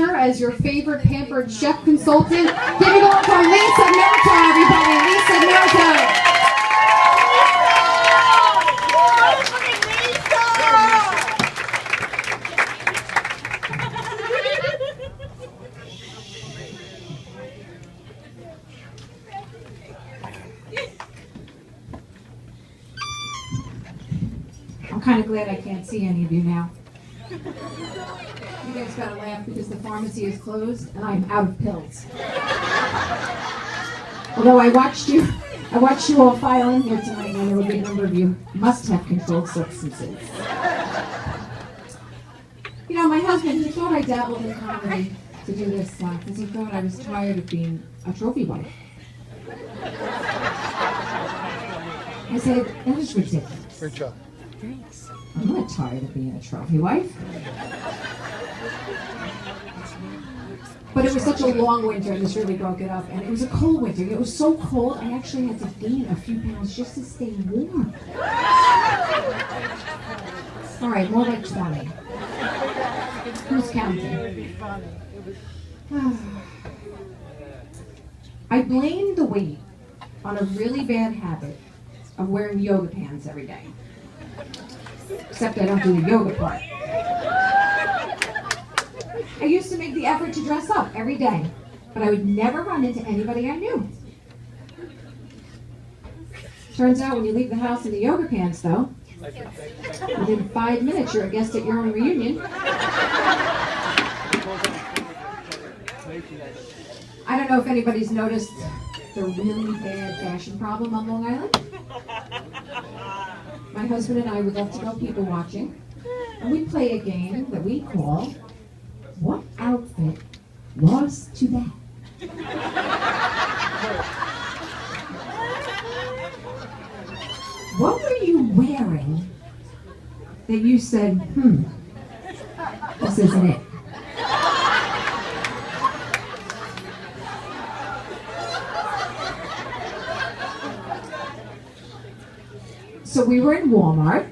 here as your favorite pampered chef consultant. Give it up for Lisa Merito, everybody. Lisa Merito. I'm kind of glad I can't see any of you now. You guys gotta laugh because the pharmacy is closed and I'm out of pills. Although I watched you all file in here tonight, and there will be a number of you must have controlled substances. You know, my husband, he thought I dabbled in comedy to do this because he thought I was tired of being a trophy wife. I said, that is ridiculous. Great job. Thanks. I'm not tired of being a trophy wife. But it was such a long winter, and this really broke it up. And it was a cold winter. It was so cold, I actually had to gain a few pounds just to stay warm. All right, more like 20. Who's counting? I blame the weight on a really bad habit of wearing yoga pants every day. Except I don't do the yoga part. I used to make the effort to dress up every day, but I would never run into anybody I knew. Turns out when you leave the house in the yoga pants, though, within 5 minutes you're a guest at your own reunion. I don't know if anybody's noticed the really bad fashion problem on Long Island. My husband and I would love to go people watching, and we play a game that we call What Outfit Lost to That? What were you wearing that you said, this isn't it? So we were in Walmart.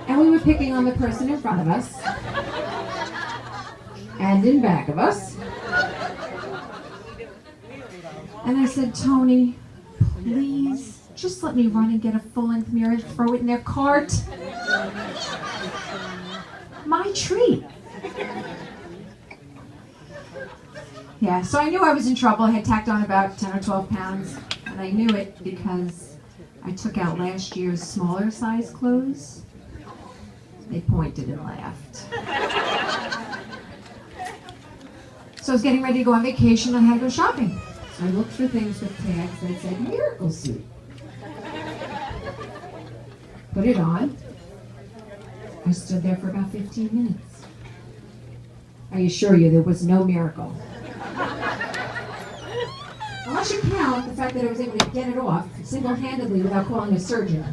And we were picking on the person in front of us and in back of us. And I said, Tony, please just let me run and get a full-length mirror and throw it in their cart. My treat. Yeah, so I knew I was in trouble. I had tacked on about 10 or 12 pounds, and I knew it because I took out last year's smaller size clothes. They pointed and laughed. So I was getting ready to go on vacation. I had to go shopping. So I looked for things with tags that said Miracle Suit. Put it on. I stood there for about 15 minutes. I assure you there was no miracle. Unless you count the fact that I was able to get it off single-handedly without calling a surgeon.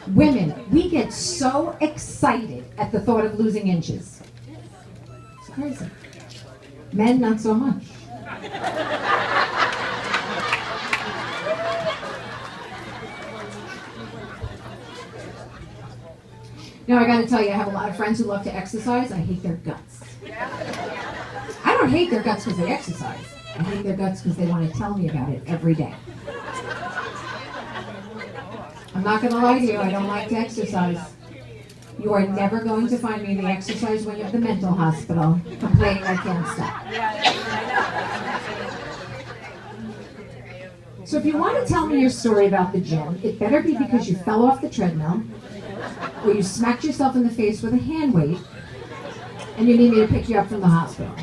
Women, we get so excited at the thought of losing inches. It's crazy. Men, not so much. Now, I gotta tell you, I have a lot of friends who love to exercise. I hate their guts. I don't hate their guts because they exercise. I hate their guts because they want to tell me about it every day. I'm not gonna lie to you, I don't like to exercise. You are never going to find me in the exercise wing of the mental hospital complaining I can't stop. So if you want to tell me your story about the gym, it better be because you fell off the treadmill, or you smacked yourself in the face with a hand weight, and you need me to pick you up from the hospital.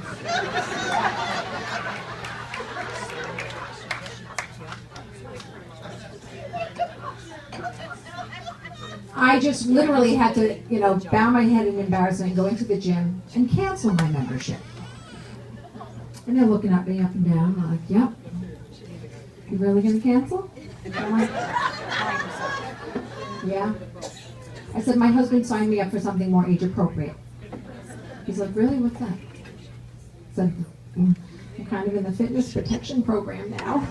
I just literally had to, bow my head in embarrassment, go into the gym, and cancel my membership. And they're looking at me up and down. I'm like, yep. You really going to cancel? I'm like, yeah. I said, my husband signed me up for something more age appropriate. He's like, really? What's that? I said, I'm kind of in the fitness protection program now.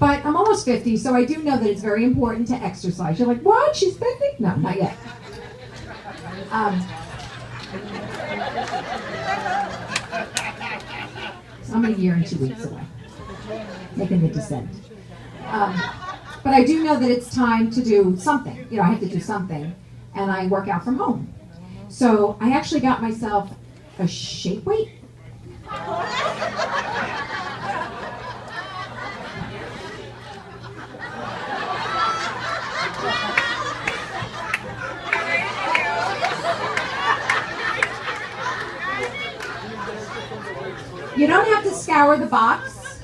But I'm almost 50, so I do know that it's very important to exercise. You're like, what? She's 50? No, not yet. I'm a year and 2 weeks away, making the descent. But I do know that it's time to do something. You know, I have to do something, and I work out from home. So I actually got myself a shape weight. You don't have to scour the box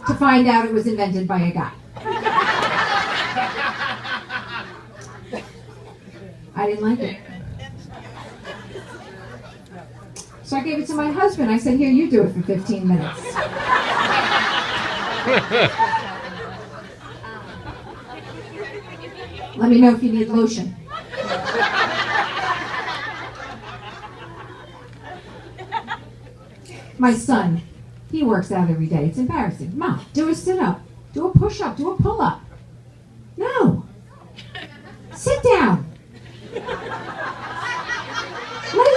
to find out it was invented by a guy. I didn't like it. So I gave it to my husband. I said, here, you do it for 15 minutes. Let me know if you need lotion. My son, he works out every day. It's embarrassing. Mom, do a sit-up, do a push-up, do a pull-up. No. Sit down. Lay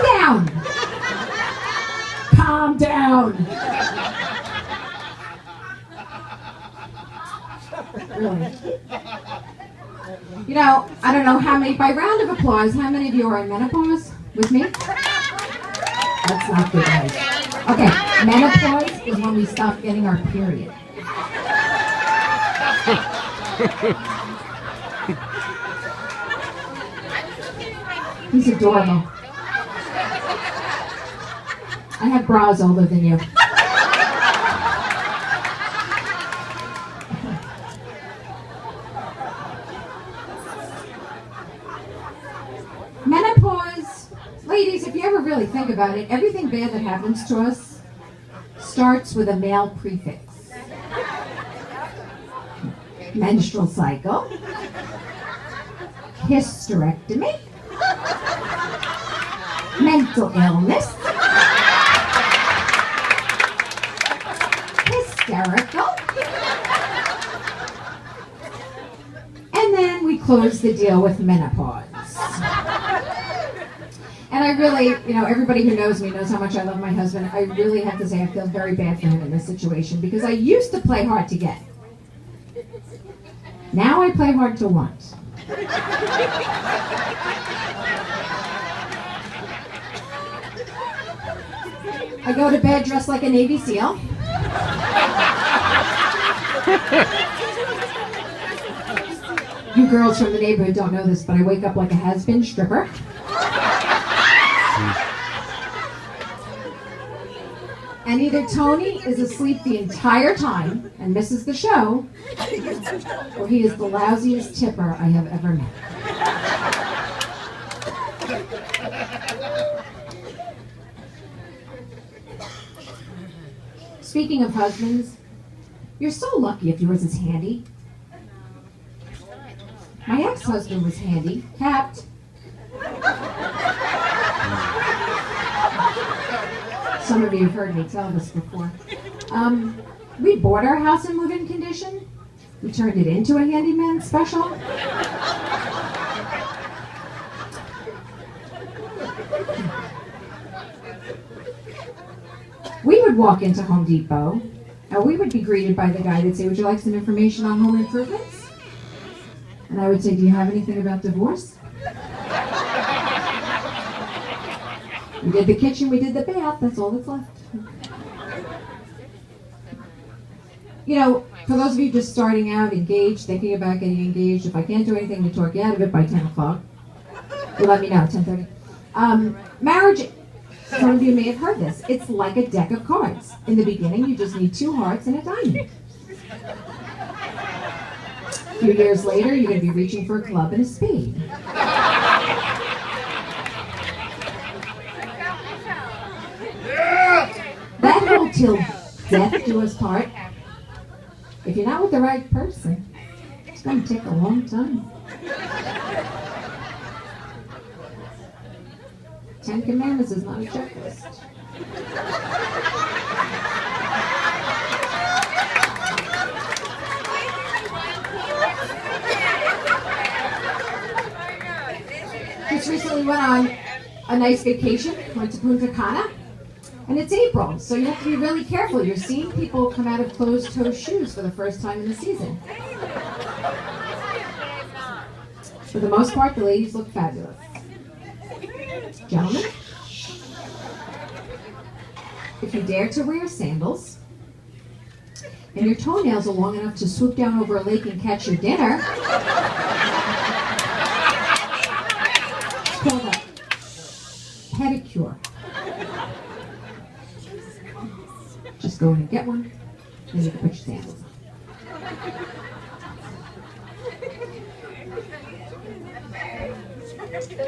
down. Calm down. Really. You know, I don't know how many, by round of applause, how many of you are in menopause with me? That's not good, guys. Okay, menopause is when we stop getting our period. He's adorable. I have bras older than you. Menopause, ladies, if you ever really think about it, everything bad that happens to us starts with a male prefix. Menstrual cycle, hysterectomy, mental illness, hysterical, and then we close the deal with menopause. And I really, you know, everybody who knows me knows how much I love my husband. I really have to say I feel very bad for him in this situation because I used to play hard to get. Now I play hard to want. I go to bed dressed like a Navy SEAL. You girls from the neighborhood don't know this, but I wake up like a has-been stripper. And either Tony is asleep the entire time and misses the show, or he is the lousiest tipper I have ever met. Speaking of husbands, you're so lucky if yours is handy. My ex-husband was handicapped. Some of you have heard me tell this before. We bought our house in move-in condition. We turned it into a handyman special. We would walk into Home Depot, and we would be greeted by the guy that'd say, would you like some information on home improvements? And I would say, do you have anything about divorce? We did the kitchen, we did the bath, that's all that's left. You know, for those of you just starting out, engaged, thinking about getting engaged, if I can't do anything to talk you out of it by 10 o'clock, you let me know, 10:30. Marriage, some of you may have heard this, it's like a deck of cards. In the beginning, you just need 2 hearts and a diamond. A few years later, you're going to be reaching for a club and a spade. That whole till death do us part, if you're not with the right person, it's going to take a long time. 10 Commandments is not a checklist. went on a nice vacation, went to Punta Cana, and it's April, so you have to be really careful. You're seeing people come out of closed-toe shoes for the first time in the season. For the most part, the ladies look fabulous. Gentlemen, if you dare to wear sandals, and your toenails are long enough to swoop down over a lake and catch your dinner, it's called a pedicure. Just go in and get one, and you can put your sandals on.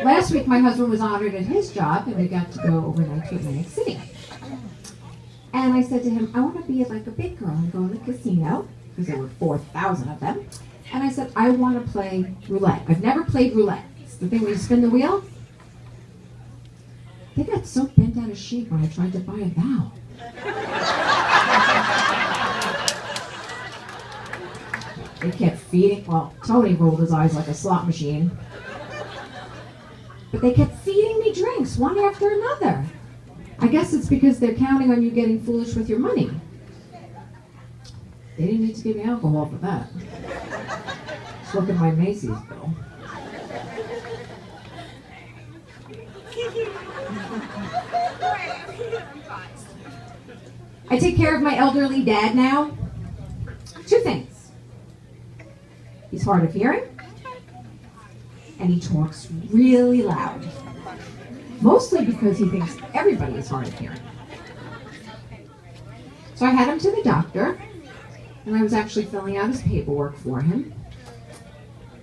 Last week, my husband was honored at his job, and we got to go overnight to Atlantic City. And I said to him, I want to be like a big girl and go in the casino, because there were 4,000 of them. And I said, I want to play roulette. I've never played roulette. It's the thing where you spin the wheel. They got so bent out of shape when I tried to buy a vowel. They kept feeding, well, Tony rolled his eyes like a slot machine. But they kept feeding me drinks, one after another. I guess it's because they're counting on you getting foolish with your money. They didn't need to give me alcohol for that. Just look at my Macy's bill. I take care of my elderly dad now. 2 things. He's hard of hearing, and he talks really loud. Mostly because he thinks everybody is hard of hearing. So I had him to the doctor, and I was actually filling out his paperwork for him.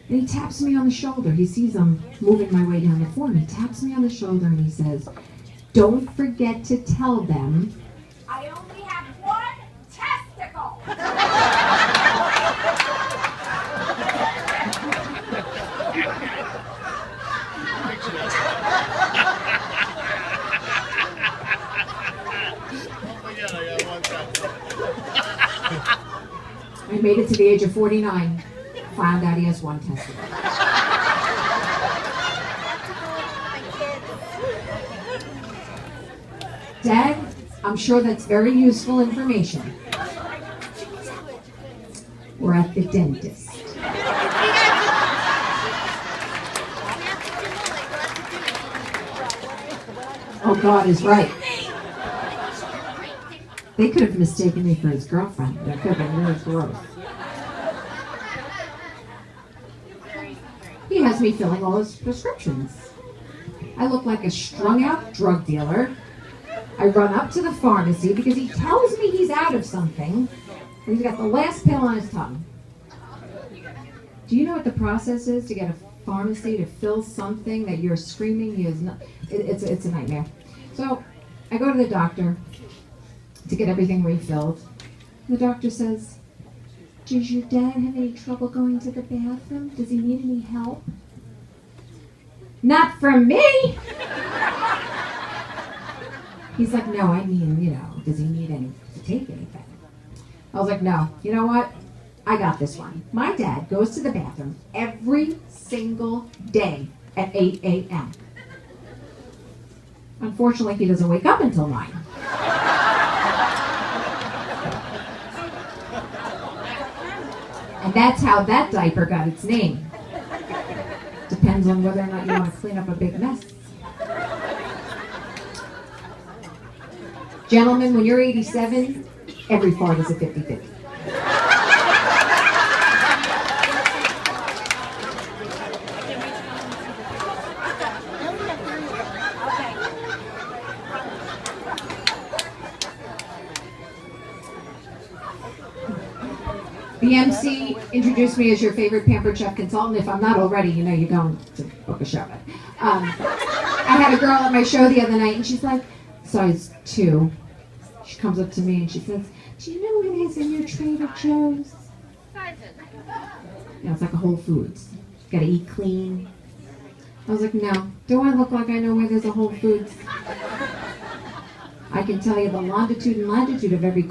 And he taps me on the shoulder. He sees I'm moving my way down the form. He taps me on the shoulder and he says, don't forget to tell them I only have 1 testicle. I made it to the age of 49, found out he has 1 testicle. Dad, I'm sure that's very useful information. We're at the dentist. Oh, God is right. They could have mistaken me for his girlfriend. That could have been really gross. He has me filling all his prescriptions. I look like a strung-out drug dealer. I run up to the pharmacy because he tells me he's out of something, and he's got the last pill on his tongue. Do you know what the process is to get a pharmacy to fill something that you're screaming he is not? It's a nightmare. So I go to the doctor to get everything refilled. The doctor says, does your dad have any trouble going to the bathroom? Does he need any help? Not from me! He's like, no, I mean, does he need any to take anything? I was like, no, you know what? I got this one. My dad goes to the bathroom every single day at 8 a.m. Unfortunately, he doesn't wake up until 9. And that's how that diaper got its name. Depends on whether or not you want to clean up a big mess. Gentlemen, when you're 87, every fart is a 50-50. The MC introduced me as your favorite Pampered Chef consultant. If I'm not already, you're going to book a show. I had a girl at my show the other night, and she's like, size 2. She comes up to me and she says, do you know what is in your Trader Joe's? It's like a Whole Foods. Got to eat clean. I was like, no. Do I look like I know where there's a Whole Foods? I can tell you the longitude and latitude of every